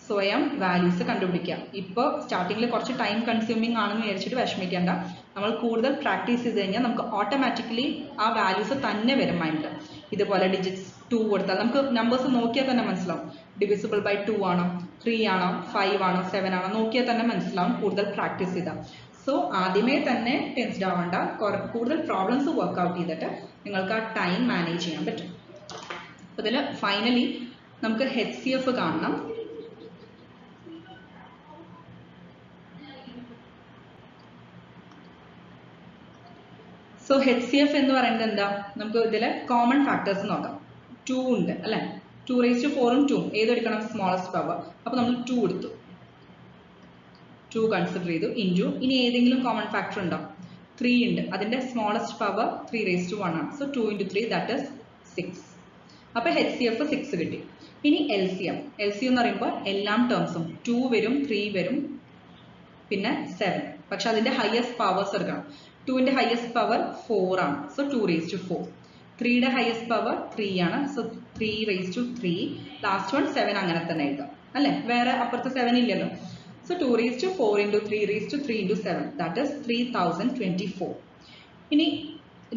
സ്വയം വാല്യൂസ് കണ്ടുപിടിക്കുക. ഇപ്പോൾ സ്റ്റാർട്ടിങ്ങിൽ കുറച്ച് ടൈം കൺസ്യൂമിങ് ആണെന്ന് വിചാരിച്ചിട്ട് വിഷമിക്കേണ്ട. നമ്മൾ കൂടുതൽ പ്രാക്ടീസ് ചെയ്ത് കഴിഞ്ഞാൽ നമുക്ക് ഓട്ടോമാറ്റിക്കലി ആ വാല്യൂസ് തന്നെ വരും മൈൻഡിൽ. ഇതുപോലെ ഡിജിറ്റ്സ് 2 കൊടുത്താൽ നമുക്ക് നമ്പേഴ്സ് നോക്കിയാൽ തന്നെ മനസ്സിലാവും. ഡിവിസിബിൾ ബൈ 2 ആണോ, 3 ആണോ, 5 ആണോ, 7 ആണോ നോക്കിയാൽ തന്നെ മനസ്സിലാവും കൂടുതൽ പ്രാക്ടീസ് ചെയ്താൽ. സോ ആദ്യമേ തന്നെ ടെൻസ്ഡ് ആവേണ്ട, കൂടുതൽ പ്രോബ്ലംസ് വർക്ക്ഔട്ട് ചെയ്തിട്ട് നിങ്ങൾക്ക് ആ ടൈം മാനേജ് ചെയ്യാൻ പറ്റും. അപ്പോൾ ഇതിൽ ഫൈനലി നമുക്ക് HCF കാണണം. സോ HCF എന്ന് പറയുന്നത് എന്താ, നമുക്ക് ഇതിലെ കോമൺ ഫാക്ടേഴ്സ് നോക്കാം. 2 ഉണ്ട് അല്ലെ, 2⁴ 2 ഏതെടുക്കണം, സ്മോളസ്റ്റ് പവർ. അപ്പോൾ നമ്മൾ 2 എടുത്തു, 2 കൺസിഡർ ചെയ്തു, ഇൻറ്റു ഇനി ഏതെങ്കിലും കോമൺ ഫാക്ടർ ഉണ്ടോ, 3 ഉണ്ട്, അതിന്റെ സ്മോളസ്റ്റ് പവർ 3⁻1 ആണ്. So 2 × 3 that is 6. അപ്പോൾ HCF 6 കിട്ടി. ഇനി LCM എന്ന് പറയുമ്പോൾ എല്ലാ ടേംസും 2 വരും, 3 വരും, പിന്നെ 7. പക്ഷെ അതിന്റെ ഹയസ്റ്റ് പവേഴ്സ് എടുക്കണം. 2ന്റെ ഹയസ്റ്റ് പവർ 4 ആണ്. സോ 2⁻4. 3യുടെ ഹയസ്റ്റ് പവർ 3 ആണ്. സോ 3⁻3. ലാസ്റ്റ് വൺ 7 അങ്ങനെ തന്നെ എഴുതാം അല്ലെ, വേറെ അപ്പുറത്ത് 7 ഇല്ലല്ലോ. So 2⁻4 × 3⁻3 × 7 that is 3024. ഇനി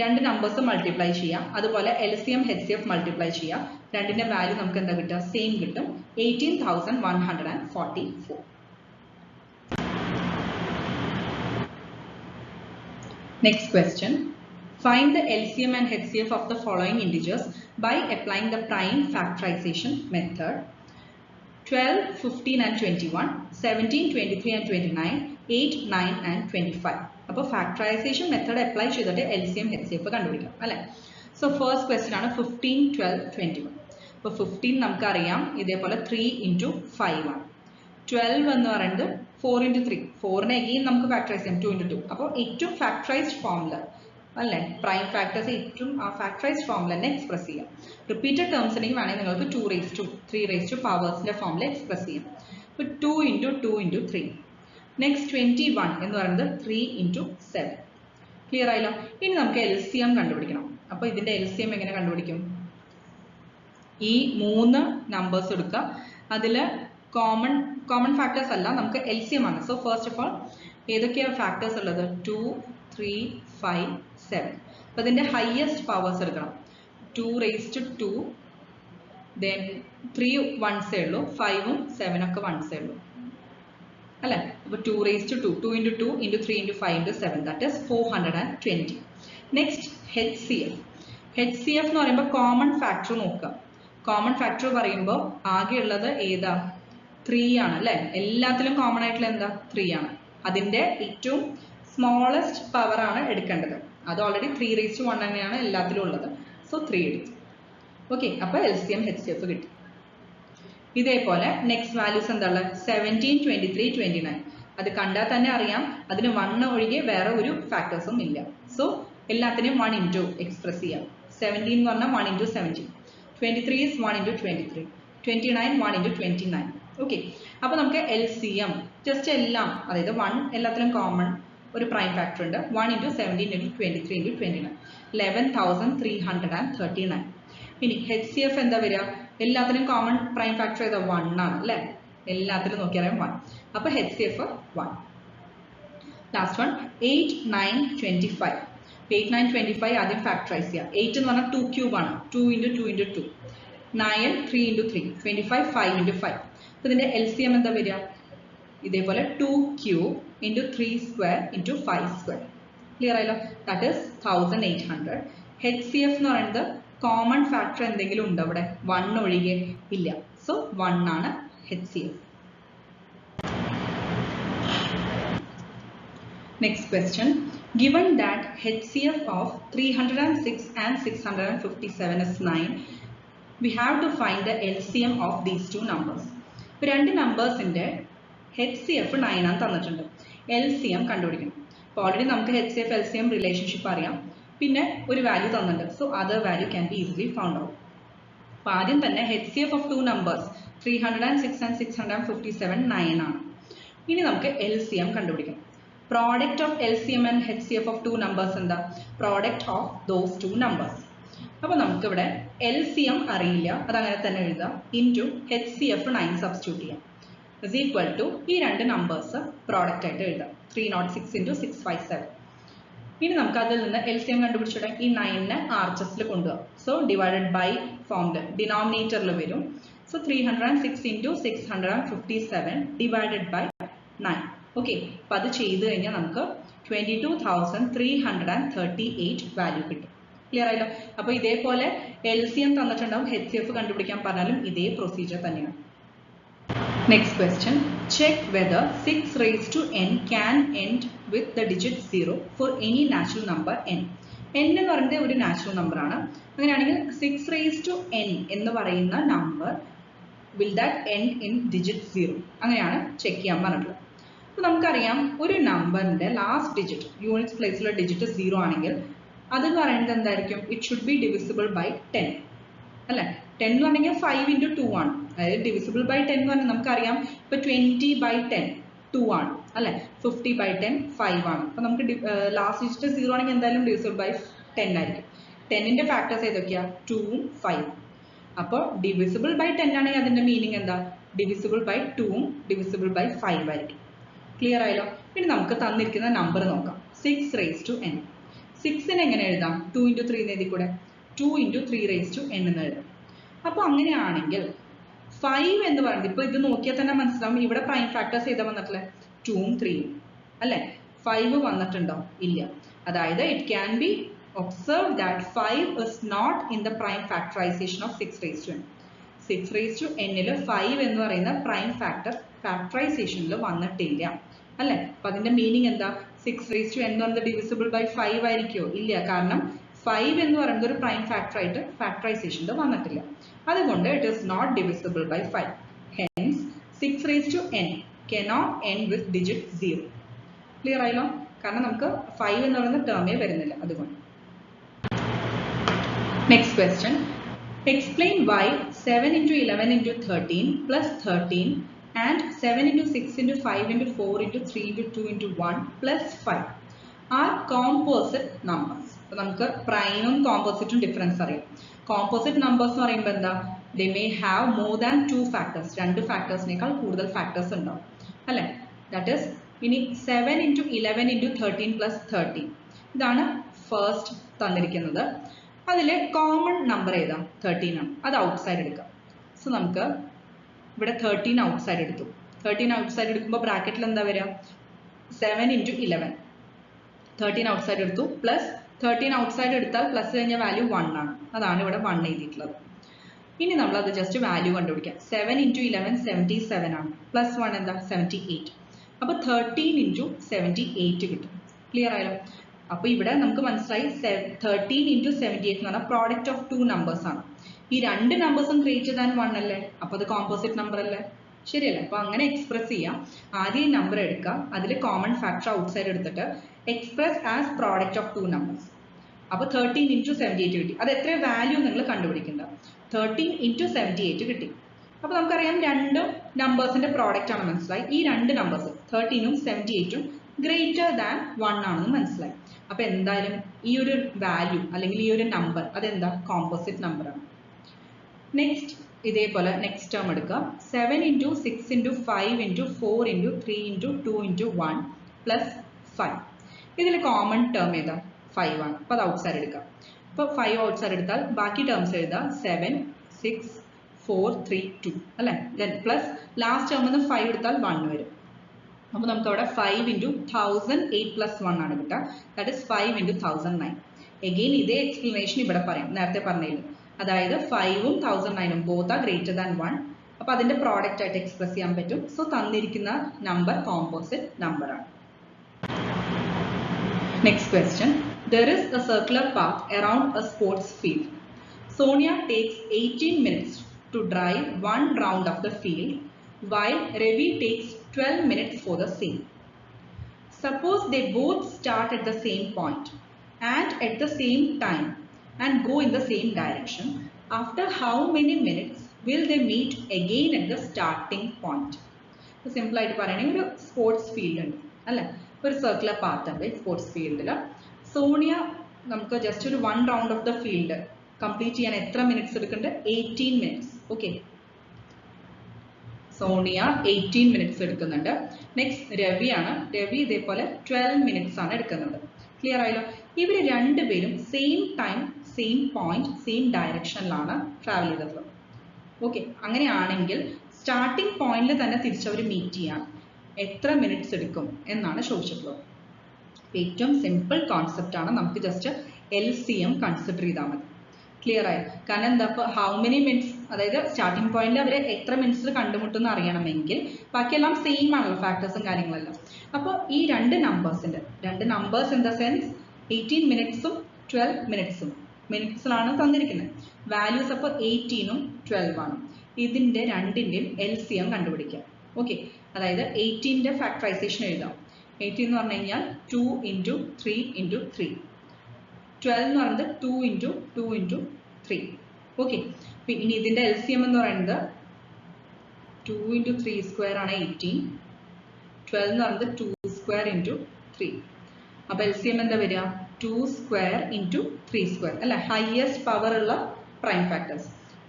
രണ്ട് നമ്പേഴ്സ് മൾട്ടിപ്ലൈ ചെയ്യാം. അതുപോലെ LCM HCF മൾട്ടിപ്ലൈ ചെയ്യാം. രണ്ടിന്റെ വാല്യൂ നമുക്ക് എന്താ കിട്ടുക, സെയിം കിട്ടും, 18,144. Next question. Find the LCM and HCF of the following integers by applying the prime factorization method. 12, 15 and 21, 17, 23 and 29, 8, 9 and 25. അപ്പോൾ ഫാക്ടറൈസേഷൻ മെത്തേഡ് അപ്ലൈ ചെയ്തിട്ട് LCM HCF കണ്ടുപിടിക്കാം അല്ലേ. സോ ഫസ്റ്റ് ക്വസ്റ്റ്യൻ ആണ് 15, 12, 21. അപ്പോൾ 15 നമുക്കറിയാം ഇതേപോലെ 3 × 5 ആണ്. 12 എന്ന് പറയുന്നത് 4 × 3. 4നെ അഗെയിൻ നമുക്ക് ഫാക്ടറൈസ് ചെയ്യാം 2 × 2. അപ്പോൾ ഏറ്റവും ഫാക്ടറൈസ്ഡ് ഫോമിൽ അല്ലേ, പ്രൈം ഫാക്ടേഴ്സ് ഏറ്റവും ആ ഫാക്ടറൈസ്ഡ് ഫോമിൽ തന്നെ എക്സ്പ്രസ് ചെയ്യാം. റിപ്പീറ്റഡ് ടേംസിനെയും വേണമെങ്കിൽ നിങ്ങൾക്ക് 2⁻2, 3⁻2 പവേഴ്സിന്റെ ഫോമിൽ എക്സ്പ്രസ് ചെയ്യാം. അപ്പോൾ 2 × 2 × 3. നെക്സ്റ്റ് 21 എന്ന് പറയുന്നത് 3 × 7. ക്ലിയർ ആയല്ലോ. ഇനി നമുക്ക് LCM കണ്ടുപിടിക്കണം. അപ്പോൾ ഇതിന്റെ LCM എങ്ങനെ കണ്ടുപിടിക്കും, ഈ 3 നമ്പേഴ്സ് എടുക്കുക, അതിൽ കോമൺ ഫാക്ടേഴ്സ് അല്ല, നമുക്ക് LCM ആണ്. സോ ഫസ്റ്റ് ഓഫ് ഓൾ ഏതൊക്കെയാണ് ഫാക്ടേഴ്സ് ഉള്ളത്, 2, 3, 5, 7. അപ്പോൾ ഇതിന്റെ ഹയസ്റ്റ് പവേഴ്സ് എടുക്കണം. 2⁻2, then 3 വൺസേ ഉള്ളൂ, 5ഉം 7 ഒക്കെ വൺസേ ഉള്ളൂ അല്ലേ. അപ്പോൾ 2⁻2, 2 × 2 × 3 × 5 × 7 ദാറ്റ് ഇസ് 420. നെക്സ്റ്റ് HCF എന്ന് പറയുമ്പോൾ കോമൺ ഫാക്ടർ നോക്കുക. കോമൺ ഫാക്ടർ പറയുമ്പോൾ ആകെ ഉള്ളത് ഏതാ, 3 ആണ് അല്ലേ. എല്ലാത്തിലും കോമൺ ആയിട്ടുള്ള എന്താ, 3 ആണ്. അതിന്റെ ഏറ്റവും സ്മോളസ്റ്റ് പവർ ആണ് എടുക്കേണ്ടത്. അത് ഓൾറെഡി 3⁻1 തന്നെയാണ് എല്ലാത്തിലും ഉള്ളത്. സോ 3 എടുത്തു. ഓക്കെ, അപ്പോൾ LCM HCF കിട്ടി. ഇതേപോലെ നെക്സ്റ്റ് വാല്യൂസ് എന്താ ഉള്ളത്, 17, 23, 29. അത് കണ്ടാൽ തന്നെ അറിയാം അതിന് 1 ഒഴികെ വേറെ ഒരു ഫാക്ടേഴ്സും ഇല്ല. സോ എല്ലാത്തിനും 1 × എക്സ്പ്രസ് ചെയ്യാം. 17 എന്ന് പറഞ്ഞാൽ 1 × 17. 23 is 1 × 23. 29 1 × 29. ഓക്കെ, അപ്പോൾ നമുക്ക് LCM ജസ്റ്റ് എല്ലാം, അതായത് 1 എല്ലാത്തിലും കോമൺ ഒരു പ്രൈം ഫാക്ടർ ഉണ്ട്. 1 × 17 × 23 × 29, 11,339. ഇനി HCF എന്താ വരിക, എല്ലാത്തിനും കോമൺ പ്രൈം ഫാക്ടർ ഏതാ, 1 ആണ് അല്ലേ. എല്ലാത്തിലും നോക്കിയാൽ 1. അപ്പോൾ HCF 1. Last one 8, 9, 25. 8, 9, 25 ആദ്യം ഫാക്ടറൈസ് ചെയ്യാം. 8 എന്ന് പറഞ്ഞാൽ 2³ ആണ്, 2 × 2 × 2. 9 3 × 3. 25 5 × 5. അപ്പോൾ ഇതിന്റെ LCM എന്താ വരിക, ഇതേപോലെ 2³ × 3² × 5². ക്ലിയർ ആയല്ലോ, ദാറ്റ് ഇസ് 1800. HCF എന്ന് പറയുന്നത് കോമൺ ഫാക്ടർ എന്തെങ്കിലും ഉണ്ടോ അവിടെ, 1 ഒഴികെ ഇല്ല. സോ 1 ആണ് HCF. Next question. Given that HCF of 306 and 657 is 9, we have to find the LCM of these two numbers. ഇപ്പോൾ രണ്ട് നമ്പേഴ്സിന്റെ HCF 9 ആണ് തന്നിട്ടുണ്ട്, LCM കണ്ടുപിടിക്കണം. അപ്പോൾ ഓൾറെഡി നമുക്ക് HCF LCM റിലേഷൻഷിപ്പ് അറിയാം, പിന്നെ ഒരു വാല്യൂ തന്നിട്ടുണ്ട്. So other value can be easily found out. അപ്പോൾ ആദ്യം തന്നെ HCF ഓഫ് 2 നമ്പേഴ്സ് 306 and 657 9 ആണ്. ഇനി നമുക്ക് LCM കണ്ടുപിടിക്കണം. Product of LCM and HCF of 2 numbers എന്താ, product of those 2 numbers. അപ്പോൾ നമുക്ക് ഇവിടെ LCM അറിയില്ല, അതങ്ങനെ തന്നെ എഴുതാം, into HCF 9 സബ്സ്റ്റിറ്റ്യൂട്ട് ചെയ്യാം. is equal to ഈ രണ്ട് നമ്പേഴ്സ് പ്രോഡക്റ്റ് ആയിട്ട് എഴുതാം. 306 into 657. ഇനി നമുക്ക് അതിൽ നിന്ന് LCM കണ്ടുപിടിച്ചിട്ട് ഈ 9നെ RHSൽ കൊണ്ടുപോകാം. സോ ഡിവൈഡഡ് ബൈ ഫോമിൽ ഡിനോമിനേറ്ററിൽ വരും. So 306 into 657 divided by 9. Okay, അപ്പം അത് ചെയ്ത് കഴിഞ്ഞാൽ നമുക്ക് 22,338 വാല്യൂ കിട്ടും. ക്ലിയർ ആയല്ലോ? അപ്പോൾ ഇതേപോലെ LCM തന്നിട്ടുണ്ടാവും, HCF കണ്ടുപിടിക്കാൻ പറഞ്ഞാലും ഇതേ പ്രൊസീജിയർ തന്നെയാണ്. Next question, check whether 6 raised to n can end with the digit 0 for any natural number n. n എന്ന് പറയുന്നത് ഒരു നാച്ചുറൽ നമ്പർ ആണ്. അങ്ങനെയാണെങ്കിൽ 6 raised to n എന്ന് പറയുന്ന number will that end in digit 0? അങ്ങനെയാണ് ചെക്ക് ചെയ്യാൻ പറഞ്ഞിട്ടുള്ളത്. അപ്പോൾ നമുക്കറിയാം ഒരു നമ്പറിന്റെ ലാസ്റ്റ് ഡിജിറ്റ് യൂണിറ്റ്സ് പ്ലേസിലുള്ള ഡിജിറ്റ് 0 ആണെങ്കിൽ അതെന്ന് പറയുന്നത് എന്തായിരിക്കും? It should be divisible by 10 അല്ലെ? 10 എന്ന് പറഞ്ഞാൽ 5 into 2 ആണ്. അതായത് ഡിവിസിബിൾ ബൈ 10 എന്ന് പറഞ്ഞാൽ നമുക്കറിയാം ഇപ്പൊ 20/10 2 ആണ് അല്ലെ? 50/10 5 ആണ്. അപ്പൊ നമുക്ക് ലാസ്റ്റ് ഡിജിറ്റ് 0 ആണെങ്കിൽ എന്തായാലും ഡിവിസിബിൾ ബൈ 10 ആയിരിക്കും. 10ന്റെ ഫാക്ടേഴ്സ് ഏതൊക്കെയാ? 2ഉം 5ഉം. അപ്പോൾ ഡിവിസിബിൾ ബൈ 10 ആണെങ്കിൽ അതിന്റെ മീനിങ് എന്താ? ഡിവിസിബിൾ ബൈ 2ഉം ഡിവിസിബിൾ ബൈ 5 ആയിരിക്കും. ക്ലിയർ ആയല്ലോ? ഇനി നമുക്ക് തന്നിരിക്കുന്ന നമ്പർ നോക്കാം. 6 raised to n. 6നെ എങ്ങനെ എഴുതാം? 2 into 3 എന്ന് എഴുതി കൂടെ? 2 into 3 raised to n എന്ന് എഴുതാം. അപ്പോൾ അങ്ങനെയാണെങ്കിൽ 5 എന്ന് പറയുന്നത് ഇപ്പൊ ഇത് നോക്കിയാൽ തന്നെ മനസ്സിലാവും ഇവിടെ പ്രൈം ഫാക്ടേഴ്സ് ഏതാ വന്നിട്ടില്ലേ? 2ഉം 3ഉം അല്ലെ? 5 വന്നിട്ടുണ്ടോ? ഇല്ല. അതായത് it can be observed that 5 is not in the prime factorization of 6 raised to n. 6 raised to n ൽ 5 എന്ന് പറയുന്ന പ്രൈം ഫാക്ടർ ഫാക്ടറൈസേഷനിൽ വന്നിട്ടില്ല അല്ലെ? അപ്പൊ അതിന്റെ മീനിങ് എന്താ? 6 raised to n എന്ന് പറയുന്നത് ഡിവിസിബിൾ ബൈ 5 ആയിരിക്കുമോ? ഇല്ല. കാരണം 5 എന്ന് പറയുന്നത് ഒരു പ്രൈം ഫാക്ടർ ആയിട്ട് ഫാക്ടറൈസേഷനിൽ വന്നിട്ടില്ല. അതുകൊണ്ട് it is not divisible by 5. Hence 6 raised to n cannot end with digit 0. Clear ആയല്ലോ? കാരണം നമുക്ക് 5 എന്ന് പറയുന്ന ടേമേ വരുന്നില്ല അതുകൊണ്ട്. Next question, explain why 7 into 11 into 13 plus 13 and 7 into 6 into 5 into 4 into 3 into 2 into 1 plus 5 are composite numbers. അപ്പോൾ നമുക്ക് പ്രൈമും കോമ്പോസിറ്റും difference അറിയാം. കോമ്പോസിറ്റ് നമ്പേഴ്സ് എന്ന് പറയുമ്പോൾ എന്താ? they may have more than 2 factors. 2 ഫാക്ടേഴ്സിനേക്കാൾ കൂടുതൽ ഫാക്ടേഴ്സ് ഉണ്ടാവും അല്ലെ? ദാറ്റ് ഈസ് ഇനി 7 into 11 into 13 plus 13 ഇതാണ് ഫസ്റ്റ് തന്നിരിക്കുന്നത്. അതിൽ കോമൺ നമ്പർ ഏതാ? 13 ആണ്. അത് ഔട്ട്സൈഡ് എടുക്കാം. സോ നമുക്ക് ഇവിടെ 13 ഔട്ട്സൈഡ് എടുത്തു. 13 ഔട്ട്സൈഡ് എടുക്കുമ്പോൾ ബ്രാക്കറ്റിൽ എന്താ വരിക? 7 into 11. 13 ഔട്ട്സൈഡ് എടുത്തു പ്ലസ് 13 ഔട്ട്സൈഡ് എടുത്താൽ പ്ലസ് കഴിഞ്ഞ വാല്യൂ 1 ആണ്. അതാണ് ഇവിടെ 1 എഴുതിയിട്ടുള്ളത്. ഇനി നമ്മൾ അത് ജസ്റ്റ് വാല്യൂ കണ്ടുപിടിക്കാം. 7 into 11 77 ആണ്. പ്ലസ് 1 എന്താ? 78. അപ്പോൾ 13 into 78 കിട്ടും. ക്ലിയർ ആയല്ലോ? അപ്പോൾ ഇവിടെ നമുക്ക് മനസ്സിലായി 13 into 78 എന്ന് പറഞ്ഞാൽ പ്രോഡക്റ്റ് ഓഫ് 2 നമ്പേഴ്സ് ആണ്. ഈ രണ്ട് നമ്പേഴ്സും ഗ്രേറ്റർ ദാൻ 1 അല്ലേ? അപ്പോൾ അത് കോമ്പോസിറ്റ് നമ്പർ അല്ലേ? ശരിയല്ലേ? അപ്പോൾ അങ്ങനെ എക്സ്പ്രസ് ചെയ്യാം. ആദ്യം ഈ നമ്പർ എടുക്കുക, അതിൽ കോമൺ ഫാക്ടർ ഔട്ട്സൈഡ് എടുത്തിട്ട് express as product of 2 numbers. അപ്പോൾ 13 into 78 കിട്ടി. അത് എത്ര വാല്യൂ നിങ്ങൾ കണ്ടുപിടിക്കേണ്ട? 13 into 78 കിട്ടി. അപ്പോൾ നമുക്കറിയാം രണ്ട് നമ്പേഴ്സിന്റെ പ്രോഡക്റ്റ് ആണ് മനസ്സിലായി. ഈ രണ്ട് നമ്പേഴ്സ് 13ഉം 78ഉം ഗ്രേറ്റർ ദാൻ 1 ആണെന്ന് മനസ്സിലായി. അപ്പോൾ എന്തായാലും ഈ ഒരു വാല്യൂ അല്ലെങ്കിൽ ഈ ഒരു നമ്പർ അതെന്താ? കോമ്പോസിറ്റ് നമ്പർ ആണ്. നെക്സ്റ്റ് ഇതേപോലെ നെക്സ്റ്റ് ടേം എടുക്കുക. 7 into 6 into 5 into 4 into 3 into 2 into 1 plus 5. ഇതിൽ കോമൺ ടേം ഏതാ? 5 ആണ്. അപ്പോൾ അത് ഔട്ട്സൈഡ് എടുക്കാം. അപ്പോൾ 5 ഔട്ട്സൈഡ് എടുത്താൽ ബാക്കി ടേംസ് എഴുതാം. 7 6 4 3 2 അല്ലേ? ദെൻ പ്ലസ് ലാസ്റ്റ് ടേമിൽ നിന്ന് 5 എടുത്താൽ 1 വരും. അപ്പോൾ നമുക്ക് അവിടെ 5 into 1000 8 plus 1 ആണ് കിട്ടുക. That is 5 into 1009. എഗെയിൻ ഇതേ എക്സ്പ്ലനേഷൻ ഇവിടെ പറയാം, നേരത്തെ പറഞ്ഞില്ല. അതായത് 5ഉം 1009ഉം ബോത്ത് ആർ ഗ്രേറ്റർ ദാൻ 1. അപ്പോൾ അതിന്റെ പ്രോഡക്റ്റ് ആയിട്ട് എക്സ്പ്രസ് ചെയ്യാൻ പറ്റും. സോ തന്നിരിക്കുന്ന നമ്പർ കോമ്പോസിറ്റ് നമ്പർ ആണ്. Next question, there is a circular path around a sports field. Sonia takes 18 minutes to drive one round of the field, while Ravi takes 12 minutes for the same. Suppose they both start at the same point and at the same time and go in the same direction. After how many minutes will they meet again at the starting point? So simple ആയിട്ട് പറയുകയാണെങ്കിൽ ഒരു sports field ഉണ്ട് അല്ലേ? ഒരു circular path ഉണ്ട് sports ഫീൽഡിൽ. സോണിയ നമുക്ക് just ഒരു 1 round of the field complete ചെയ്യാൻ എത്ര മിനിറ്റ്സ് എടുക്കുന്നുണ്ട്? 18 മിനിറ്റ്സ്. ഓക്കെ, സോണിയ 18 മിനിറ്റ്സ് എടുക്കുന്നുണ്ട്. നെക്സ്റ്റ് രവിയാണ്. രവി ഇതേപോലെ 12 മിനിറ്റ്സ് ആണ് എടുക്കുന്നത്. ക്ലിയർ ആയല്ലോ? ഇവർ രണ്ടുപേരും same time same point same ഡയറക്ഷനിലാണ് ട്രാവൽ ചെയ്തിട്ടുള്ളത്. ഓക്കെ, അങ്ങനെയാണെങ്കിൽ സ്റ്റാർട്ടിംഗ് പോയിന്റിൽ തന്നെ തിരിച്ചവർ മീറ്റ് ചെയ്യാൻ എത്ര മിനിറ്റ്സ് എടുക്കും എന്നാണ് ചോദിച്ചിട്ടുള്ളത്. ഏറ്റവും സിമ്പിൾ കോൺസെപ്റ്റ് ആണ്, നമുക്ക് ജസ്റ്റ് LCM കൺസിഡർ ചെയ്താൽ മതി. ക്ലിയർ ആയി? കാരണം എന്താ, ഇപ്പോൾ ഹൗ മെനി മിനിറ്റ്സ്, അതായത് സ്റ്റാർട്ടിംഗ് പോയിന്റിൽ അവർ എത്ര മിനിറ്റ്സിൽ കണ്ടുമുട്ടുമെന്ന് അറിയണമെങ്കിൽ ബാക്കിയെല്ലാം സെയിം ആണല്ലോ, ഫാക്ടേഴ്സും കാര്യങ്ങളെല്ലാം. അപ്പോൾ ഈ രണ്ട് നമ്പേഴ്സ് ഇൻ ദ സെൻസ് 18 മിനിറ്റ്സും 12 മിനിറ്റ്സും മിനിറ്റ്സിലാണ് തന്നിരിക്കുന്നത്. വാല്യൂസ് അപ്പോൾ 18ഉം 12 ആണ്. ഇതിൻ്റെ രണ്ടിൻ്റെയും LCM കണ്ടുപിടിക്കാം. ഓക്കെ, അതായത് 18ൻ്റെ ഫാക്ടറൈസേഷൻ എഴുതാം. 18 എന്ന് പറഞ്ഞു കഴിഞ്ഞാൽ 2 × 3 × 3. 12 എന്ന് പറയുന്നത് 2 × 2 × 3. ഓക്കെ, ഇനി ഇതിൻ്റെ LCM എന്ന് പറയുന്നത് 2 × 3² ആണ് 18. 12 എന്ന് പറയുന്നത് 2² × 3. അപ്പോൾ LCM എന്താ വരിക? 2² × 3², അല്ലെ? ഹയസ്റ്റ് പവർ ഉള്ള പ്രൈം ഫാക്ടേഴ്സ്.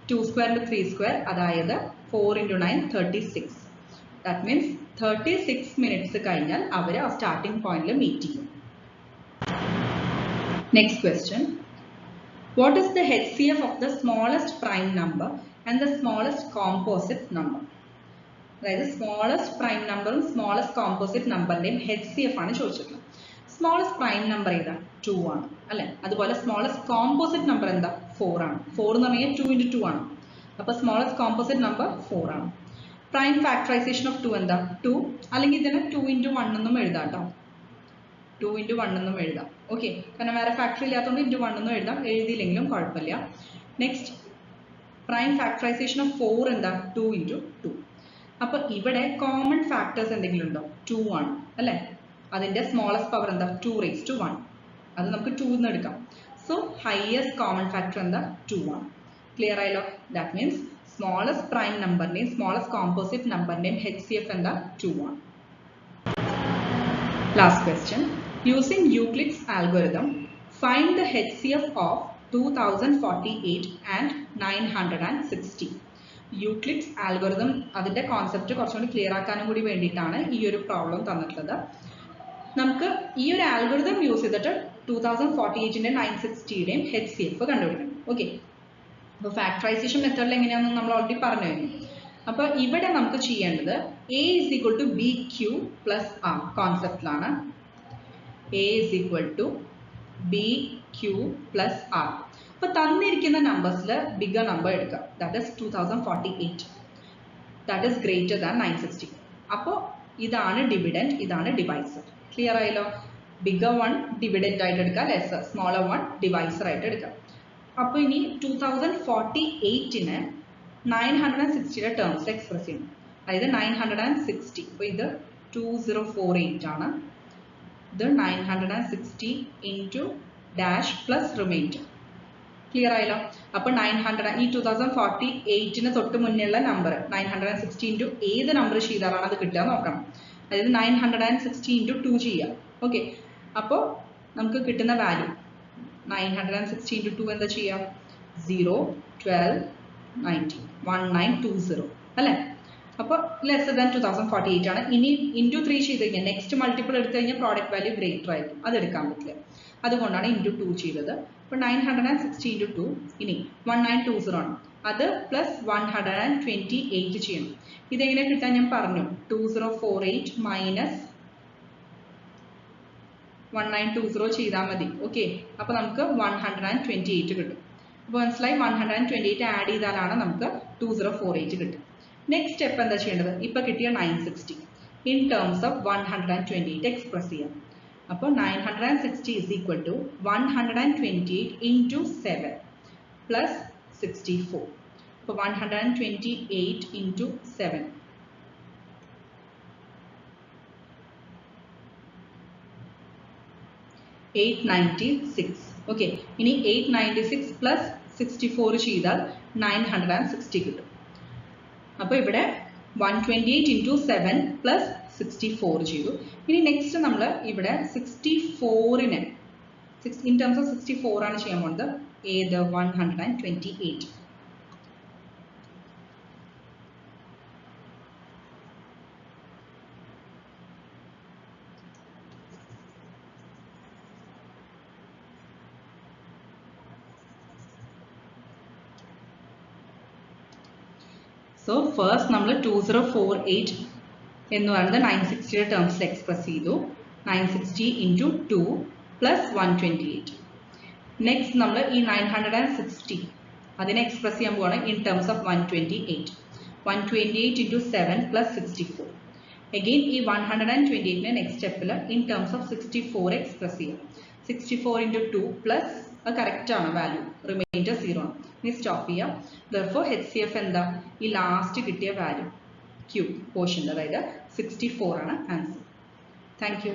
2² × 3², അതായത് 4 × 9 36. ദാറ്റ് മീൻസ് 36 മിനിറ്റ്സ് കഴിഞ്ഞാൽ അവർ ആ സ്റ്റാർട്ടിംഗ് പോയിന്റിൽ മീറ്റ് ചെയ്യും. Next question. What is the HCF of the smallest prime number and the smallest composite number? അതായത് സ്മോളസ്റ്റ് പ്രൈം നമ്പറും സ്മോളസ്റ്റ് കോമ്പോസിറ്റ് നമ്പറിന്റെയും HCF ആണ് ചോദിച്ചിട്ടുള്ളത്. സ്മോളസ്റ്റ് പ്രൈം നമ്പർ ഏതാ? 2 ആണ്, അല്ലെ? അതുപോലെ സ്മോളസ്റ്റ് കോമ്പോസിറ്റ് നമ്പർ എന്താ? 4 ആണ്. 4 എന്ന് പറഞ്ഞാൽ 2 × 2 ആണ്. അപ്പോൾ സ്മോളസ്റ്റ് കോമ്പോസിറ്റ് നമ്പർ 4 ആണ്. പ്രൈം ഫാക്ടറൈസേഷൻ ഓഫ് 2 എന്താ? 2, അല്ലെങ്കിൽ ഇതിനെ 2 × 1 എന്നും എഴുതാം കേട്ടോ. 2 × 1 എന്നും എഴുതാം. ഓക്കെ, കാരണം വേറെ ഫാക്ടർ ഇല്ലാത്തതുകൊണ്ട് × 1 എന്നും എഴുതാം, എഴുതിയില്ലെങ്കിലും കുഴപ്പമില്ല. നെക്സ്റ്റ്, പ്രൈം ഫാക്ടറൈസേഷൻ ഓഫ് 4 എന്താ? 2 × 2. അപ്പോൾ ഇവിടെ കോമൺ ഫാക്ടേഴ്സ് എന്തെങ്കിലും ഉണ്ടോ? 2 ആണ്, അല്ലേ? അതിൻ്റെ സ്മോളസ്റ്റ് പവർ എന്താ? 2⁻1. അത് നമുക്ക് 2 എന്ന് എടുക്കാം. സോ ഹയസ്റ്റ് കോമൺ ഫാക്ടർ എന്താ? 2 ആണ്. ക്ലിയർ ആയല്ലോ? ദാറ്റ് മീൻസ് സ്മോളസ്റ്റ് പ്രൈം നമ്പറിന്റെയും സ്മോളസ്റ്റ് കോമ്പോസിറ്റ് നമ്പറിന്റെയും HCF എന്താ? 2 ആണ്. Last question. Using Euclid's algorithm, find the HCF of 2048 and 960. Euclid's algorithm അതിൻ്റെ കോൺസെപ്റ്റ് കുറച്ചുകൂടി ക്ലിയർ ആക്കാനും കൂടി വേണ്ടിയിട്ടാണ് ഈ ഒരു പ്രോബ്ലം തന്നിട്ടുള്ളത്. നമുക്ക് ഈ ഒരു ആൽഗോരിതം യൂസ് ചെയ്തിട്ട് 2048ൻ്റെ 960യുടെയും HCF കണ്ടുപിടിക്കണം. ഓക്കെ, അപ്പോൾ ഫാക്ടറൈസേഷൻ മെത്തേഡിൽ എങ്ങനെയാണെന്ന് നമ്മൾ ഓൾറെഡി പറഞ്ഞു കഴിഞ്ഞു. അപ്പോൾ ഇവിടെ നമുക്ക് ചെയ്യേണ്ടത് A = BQ + R കോൺസെപ്റ്റിലാണ്. A = BQ + R. അപ്പോൾ തന്നിരിക്കുന്ന നമ്പേഴ്സിൽ ബിഗർ നമ്പർ എടുക്കുക. That is 2048. That is greater than 960. അപ്പോൾ ഇതാണ് ഡിവിഡൻറ്റ്, ഇതാണ് ഡിവൈസർ. ക്ലിയർ ആയല്ലോ? ബിഗർ വൺ ഡിവിഡൻറ്റ് ആയിട്ട് എടുക്കുക, ലെസ്സർ സ്മോളർ വൺ ഡിവൈസർ ആയിട്ട് എടുക്കുക. അപ്പോൾ ഇനി 2048ന് 960യുടെ ടേംസ് എക്സ്പ്രസ് ചെയ്യണം. അതായത് 960, അപ്പോൾ ഇത് 2048 ആണ്, ഇത് 960 × ഡാഷ് പ്ലസ് റിമൈൻഡർ. ക്ലിയർ ആയല്ലോ? അപ്പോൾ 900 ഈ 2048ന് തൊട്ട് മുന്നേയുള്ള നമ്പർ 960 × ഏത് നമ്പർ ചെയ്താലാണ് അത് കിട്ടുക നോക്കണം. അതായത് 960 × 2 ചെയ്യുക. ഓക്കെ, അപ്പോൾ നമുക്ക് കിട്ടുന്ന വാല്യൂ 960 × 2 എന്താ ചെയ്യുക? 0, 12, 90, 1920, അല്ലേ? അപ്പോൾ ലെസ്സർ ദാൻ 2048 ആണ്. ഇനി × 3 ചെയ്ത് കഴിഞ്ഞാൽ നെക്സ്റ്റ് മൾട്ടിപ്പിൾ എടുത്തു കഴിഞ്ഞാൽ പ്രോഡക്റ്റ് വാല്യൂ ഗ്രേറ്റർ ആയിരിക്കും, അത് എടുക്കാൻ പറ്റില്ല. അതുകൊണ്ടാണ് × 2 ചെയ്തത്. അപ്പോൾ 960 × 2 ഇനി 1920 ആണ്, അത് പ്ലസ് 128 ചെയ്യണം. ഇതെങ്ങനെ കിട്ടാൻ ഞാൻ പറഞ്ഞു, 2048 മൈനസ് 1920 ചെയ്താൽ മതി. ഓക്കെ, അപ്പോൾ നമുക്ക് 128 കിട്ടും. അപ്പോൾ മനസ്സിലായി? 128 ആഡ് ചെയ്താലാണ് നമുക്ക് 2048 കിട്ടും. നെക്സ്റ്റ് സ്റ്റെപ്പ് എന്താ ചെയ്യേണ്ടത്? ഇപ്പോൾ കിട്ടിയ 960 ഇൻ ടേംസ് ഓഫ് 128 എക്സ്പ്രസ് ചെയ്യാം. അപ്പോൾ 960 = 128 × 7 പ്ലസ് 64. അപ്പോൾ 128 × 7 896. ഓക്കെ, ഇനി 896 പ്ലസ് 64 ചെയ്താൽ 960 കിട്ടും. അപ്പോൾ ഇവിടെ 128 × 7 പ്ലസ് 64 ചെയ്തു. ഇനി നെക്സ്റ്റ് നമ്മൾ ഇവിടെ 64നെ ഇൻ ടേംസ് ഓഫ് 64 ആണ് ചെയ്യാൻ പോകുന്നത്. ഏത്? 128. സോ ഫസ്റ്റ് നമ്മൾ 2048 എന്ന് പറയുന്നത് 960 ടേംസിൽ എക്സ്പ്രസ് ചെയ്തു. 960 ഇൻറ്റു 2 പ്ലസ് 128. നെക്സ്റ്റ് നമ്മൾ ഈ 960 അതിനെ എക്സ്പ്രസ് ചെയ്യാൻ പോവാണ് in terms of 128. 128 into 7 plus 64. Again ഈ 128നെ നെക്സ്റ്റ് സ്റ്റെപ്പിൽ ഇൻ ടേംസ് ഓഫ് 64 എക്സ്പ്രസ് ചെയ്യാം. 64 ഇൻറ്റു 2 പ്ലസ് അത് കറക്റ്റ് ആണ് വാല്യൂ, റിമൈൻഡർ 0 ആണ്. ഇനി സ്റ്റോപ്പ് ചെയ്യാം. ദെർഫോർ HCF എന്താ, ഈ ലാസ്റ്റ് കിട്ടിയ വാല്യൂ ക്യൂബ് പോർഷൻ, അതായത് 64 ആണ് ആൻസർ. Thank you.